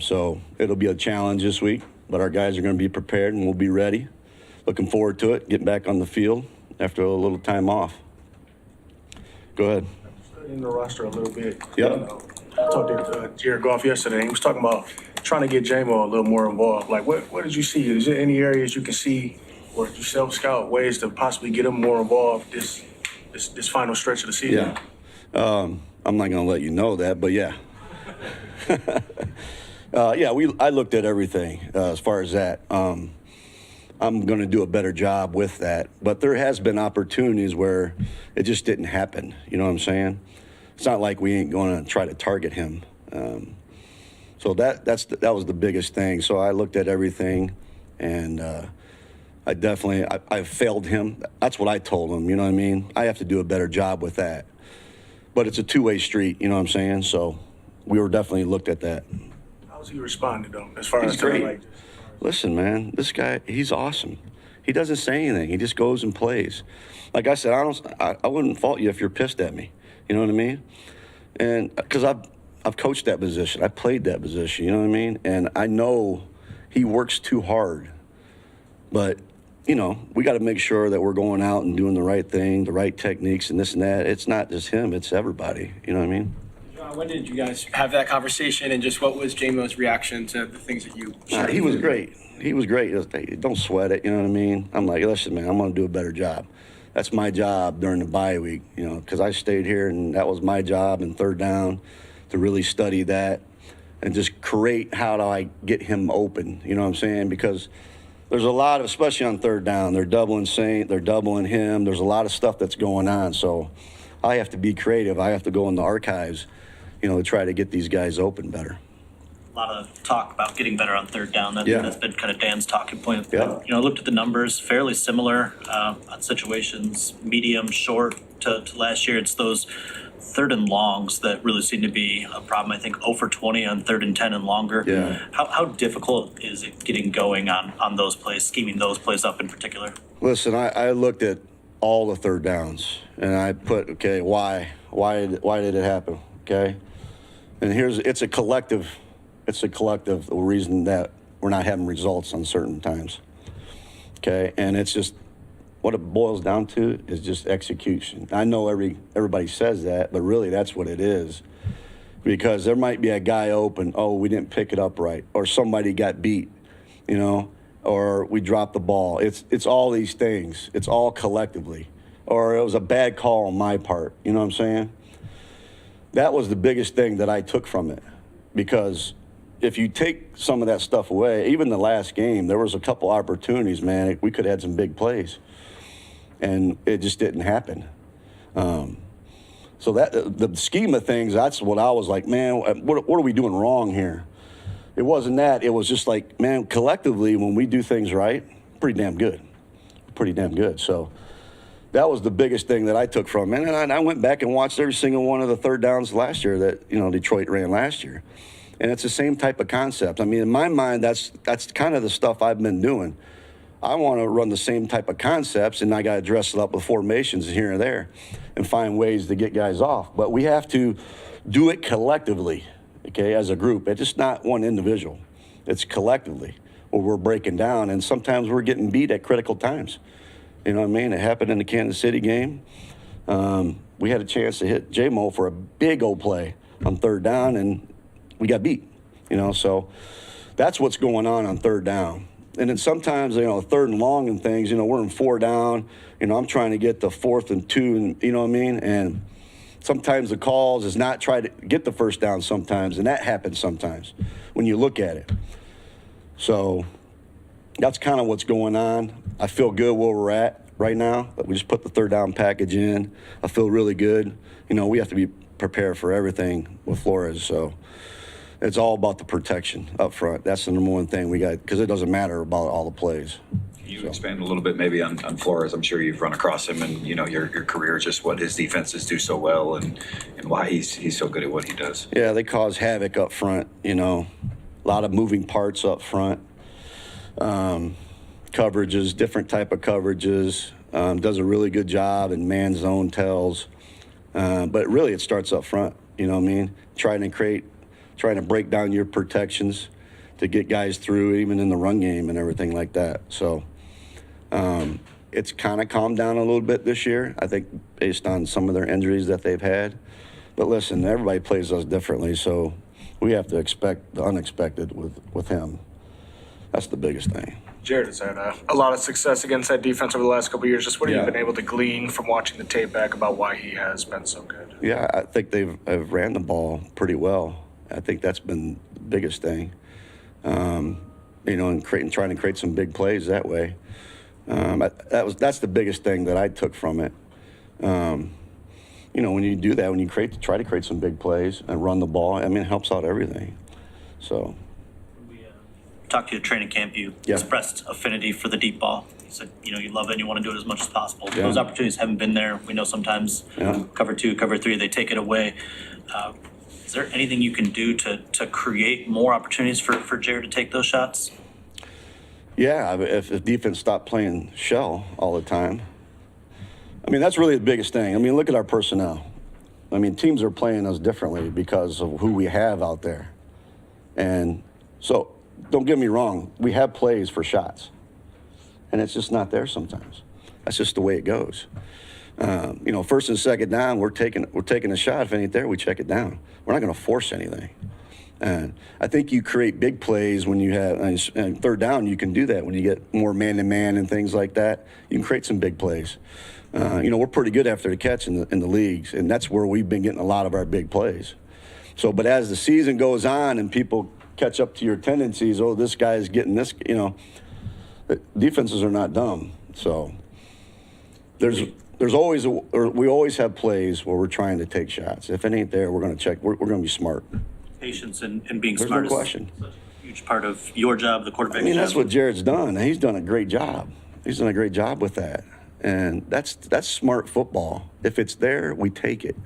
So it'll be a challenge this week, but our guys are going to be prepared and we'll be ready. Looking forward to it, getting back on the field after a little time off. Go ahead. In the roster a little bit. Yep. I talked to Jared Goff yesterday. He was talking about trying to get Jamo a little more involved. Like, what did you see? Is there any areas you can see or you self-scout ways to possibly get him more involved this final stretch of the season? Yeah. I'm not going to let you know that, but yeah. I looked at everything as far as that. I'm going to do a better job with that. But there has been opportunities where it just didn't happen. You know what I'm saying? It's not like we ain't going to try to target him. So that was the biggest thing. So I looked at everything, and I failed him. That's what I told him, you know what I mean? I have to do a better job with that. But it's a two-way street, you know what I'm saying? So we were definitely looked at that. How's he responded, though, as far He's as great. like? Listen, man, this guy, he's awesome. He doesn't say anything. He just goes and plays. Like I said, I wouldn't fault you if you're pissed at me. You know what I mean? And because I've coached that position. I played that position, you know what I mean? And I know he works too hard. But, you know, we got to make sure that we're going out and doing the right thing, the right techniques and this and that. It's not just him, it's everybody. You know what I mean? When did you guys have that conversation, and just what was Jamo's reaction to the things that you shared? He was great. He was great. He was, "Hey, don't sweat it, you know what I mean? I'm like, listen, man, I'm going to do a better job. That's my job during the bye week, you know, because I stayed here, and that was my job in third down to really study that and just create how do I get him open, you know what I'm saying? Because there's a lot of, especially on third down, they're doubling Saint, they're doubling him. There's a lot of stuff that's going on. So I have to be creative. I have to go in the archives, you know, to try to get these guys open better. A lot of talk about getting better on third down. That's been kind of Dan's talking point. Yeah. You know, I looked at the numbers, fairly similar on situations, medium, short to last year. It's those third and longs that really seem to be a problem. I think 0 for 20 on 3rd and 10 and longer. Yeah. How difficult is it getting going on those plays, scheming those plays up in particular? Listen, I looked at all the third downs, and I put, okay, why did it happen, okay? And it's a collective reason that we're not having results on certain times, okay? And it's just, what it boils down to is just execution. I know everybody says that, but really that's what it is. Because there might be a guy open, oh, we didn't pick it up right, or somebody got beat, you know, or we dropped the ball. It's all these things. It's all collectively. Or it was a bad call on my part, you know what I'm saying? That was the biggest thing that I took from it. Because if you take some of that stuff away, even the last game, there was a couple opportunities, man. We could have had some big plays. And it just didn't happen. So that the scheme of things, that's what I was like, man, what are we doing wrong here? It wasn't that. It was just like, man, collectively, when we do things right, pretty damn good. So that was the biggest thing that I took from it. And I went back and watched every single one of the third downs last year that, you know, Detroit ran last year. And it's the same type of concept. I mean, in my mind, that's kind of the stuff I've been doing. I want to run the same type of concepts, and I got to dress it up with formations here and there and find ways to get guys off. But we have to do it collectively, okay, as a group. It's just not one individual. It's collectively where we're breaking down, and sometimes we're getting beat at critical times. You know what I mean? It happened in the Kansas City game. We had a chance to hit Jamo for a big old play on third down, and we got beat, you know. So that's what's going on third down. And then sometimes, you know, 3rd and long and things, you know, we're in 4 down. You know, I'm trying to get the 4th and 2, and you know what I mean? And sometimes the calls is not try to get the first down sometimes, and that happens sometimes when you look at it. So that's kind of what's going on. I feel good where we're at right now. We just put the 3rd down package in. I feel really good. You know, we have to be prepared for everything with Flores, so it's all about the protection up front. That's the number one thing we got, because it doesn't matter about all the plays. Can you expand a little bit maybe on Flores? I'm sure you've run across him, and you know your career, just what his defenses do so well, and why he's so good at what he does. Yeah, they cause havoc up front. You know, a lot of moving parts up front. Coverages, different type of coverages. Does a really good job in man zone tells. But really, it starts up front. You know what I mean? Trying to break down your protections. to get guys through, even in the run game and everything like that. So it's kind of calmed down a little bit this year, I think, based on some of their injuries that they've had. But listen, everybody plays us differently, so we have to expect the unexpected with him. That's the biggest thing. Jared has had a lot of success against that defense over the last couple of years. Just what have you been able to glean from watching the tape back about why he has been so good? Yeah, I think have ran the ball pretty well. I think that's been the biggest thing. And trying to create some big plays that way. That's the biggest thing that I took from it. When you do that, when you try to create some big plays and run the ball, I mean, it helps out everything. So. We talked to you at training camp. You expressed affinity for the deep ball. You said, you love it and you want to do it as much as possible. Yeah. Those opportunities haven't been there. We know sometimes cover 2, cover 3, they take it away. Is there anything you can do to create more opportunities for Jared to take those shots? Yeah, if defense stopped playing shell all the time. I mean, that's really the biggest thing. I mean, look at our personnel. I mean, teams are playing us differently because of who we have out there. And so, don't get me wrong, we have plays for shots. And it's just not there sometimes. That's just the way it goes. First and second down, we're taking a shot. If it ain't there, we check it down. We're not going to force anything. And I think you create big plays when you have, and third down, you can do that when you get more man-to-man and things like that. You can create some big plays. We're pretty good after the catch in the leagues, and that's where we've been getting a lot of our big plays. So, but as the season goes on and people catch up to your tendencies, this guy's getting this, defenses are not dumb. So there's always we always have plays where we're trying to take shots. If it ain't there, we're going to check. We're going to be smart. Patience and being There's smart no question. is such a huge part of your job, the quarterback's job. That's what Jared's done. He's done a great job. He's done a great job with that. And that's smart football. If it's there, we take it.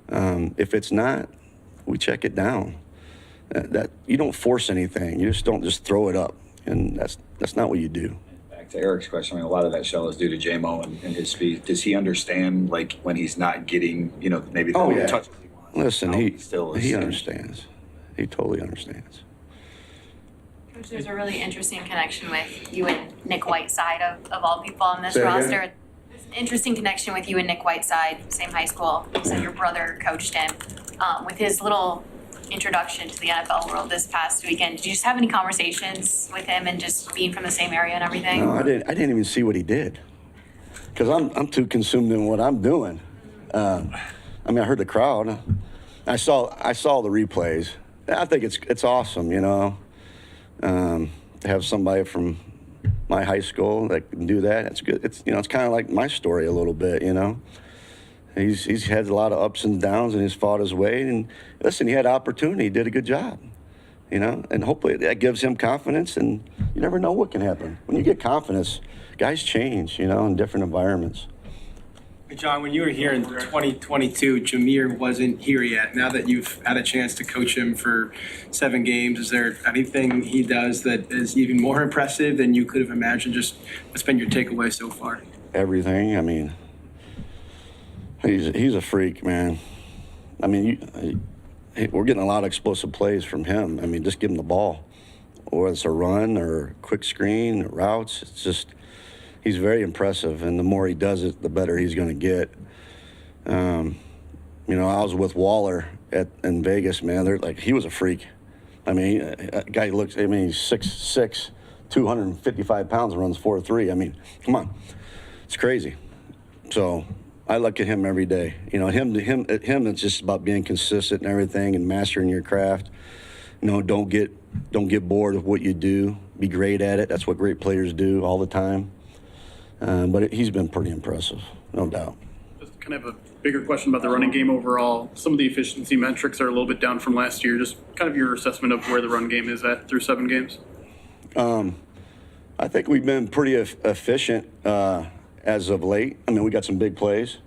If it's not, we check it down. That you don't force anything. You just don't throw it up. And that's not what you do. Back to Eric's question, I mean, a lot of that shell is due to Jamo and his speed. Does he understand, like, when he's not getting, maybe the touches he wants? Listen, he he understands. He totally understands. Coach, there's a really interesting connection with you and Nick Whiteside of all people on this Say again? roster. There's an interesting connection with you and Nick Whiteside, same high school. You said your brother coached him. With his little introduction to the NFL world this past weekend, did you just have any conversations with him and just being from the same area and everything? No, I didn't even see what he did because I'm too consumed in what I'm doing. I heard the crowd. I saw the replays. I think it's awesome, to have somebody from my high school that can do that. It's good. It's kind of like my story a little bit, He's had a lot of ups and downs, and he's fought his way. And listen, he had opportunity. He did a good job, and hopefully that gives him confidence. And you never know what can happen. When you get confidence, guys change, in different environments. John, when you were here in 2022, Jameer wasn't here yet. Now that you've had a chance to coach him for 7 games, is there anything he does that is even more impressive than you could have imagined? Just what's been your takeaway so far? Everything. He's a freak, man. We're getting a lot of explosive plays from him. Just give him the ball, or it's a run or a quick screen, or routes. It's just he's very impressive, and the more he does it, the better he's going to get. I was with Waller in Vegas, man. He was a freak. A guy looks. He's 6'6", 255 pounds, and runs 4.3. Come on, it's crazy. So I look at him every day. Him. It's just about being consistent and everything, and mastering your craft. Don't get bored of what you do. Be great at it. That's what great players do all the time. But he's been pretty impressive, no doubt. Just kind of a bigger question about the running game overall. Some of the efficiency metrics are a little bit down from last year. Just kind of your assessment of where the run game is at through 7 games. I think we've been pretty efficient as of late. We got some big plays.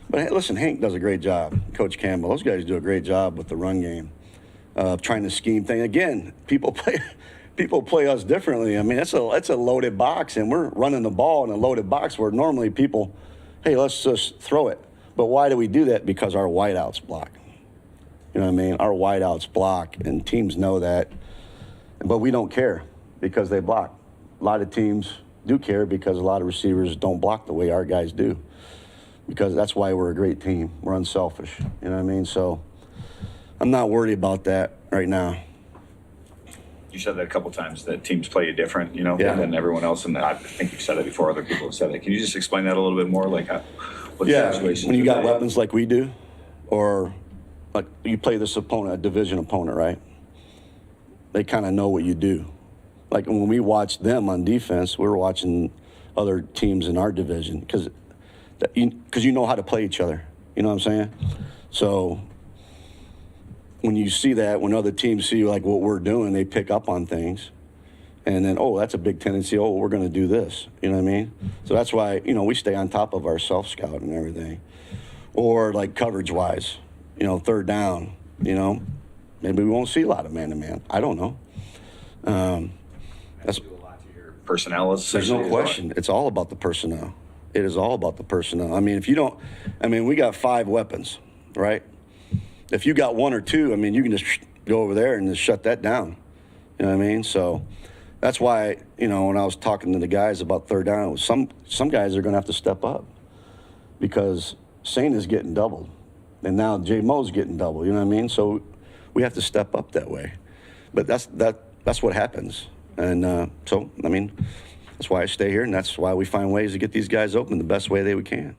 But hey, listen, Hank does a great job. Coach Campbell, those guys do a great job with the run game, trying to scheme thing. Again, people play us differently. It's a loaded box, and we're running the ball in a loaded box where normally people, hey, let's just throw it. But why do we do that? Because our wideouts block. Our wideouts block, and teams know that. But we don't care because they block. A lot of teams do care because a lot of receivers don't block the way our guys do. Because that's why we're a great team. We're unselfish. You know what I mean? So I'm not worried about that right now. You said that a couple times that teams play you different, you know, Yeah. than everyone else. And I think you've said it before. Other people have said it. Can you just explain that a little bit more? Like, what the situation? When you got weapons like we do, or like you play this opponent, a division opponent, right? They kind of know what you do. Like when we watch them on defense, we're watching other teams in our division because you know how to play each other. You know what I'm saying? So when you see that, when other teams see like what we're doing, they pick up on things. And then, oh, that's a big tendency. Oh, we're going to do this. You know what I mean? So that's why, you know, we stay on top of our self-scout and everything. Or like coverage-wise, you know, third down, you know. Maybe we won't see a lot of man-to-man. I don't know. That's Personnel is There's no essentially- question. It's all about the personnel. It is all about the personnel. I mean, if you don't, I mean, we got 5 weapons, right? If you got 1 or 2, I mean, you can just go over there and just shut that down. You know what I mean? So that's why, you know, when I was talking to the guys about third down, some guys are going to have to step up because Saint is getting doubled, and now Jamo's getting doubled. You know what I mean? So we have to step up that way. But that's what happens. And so, I mean, that's why I stay here, and that's why we find ways to get these guys open the best way that we can.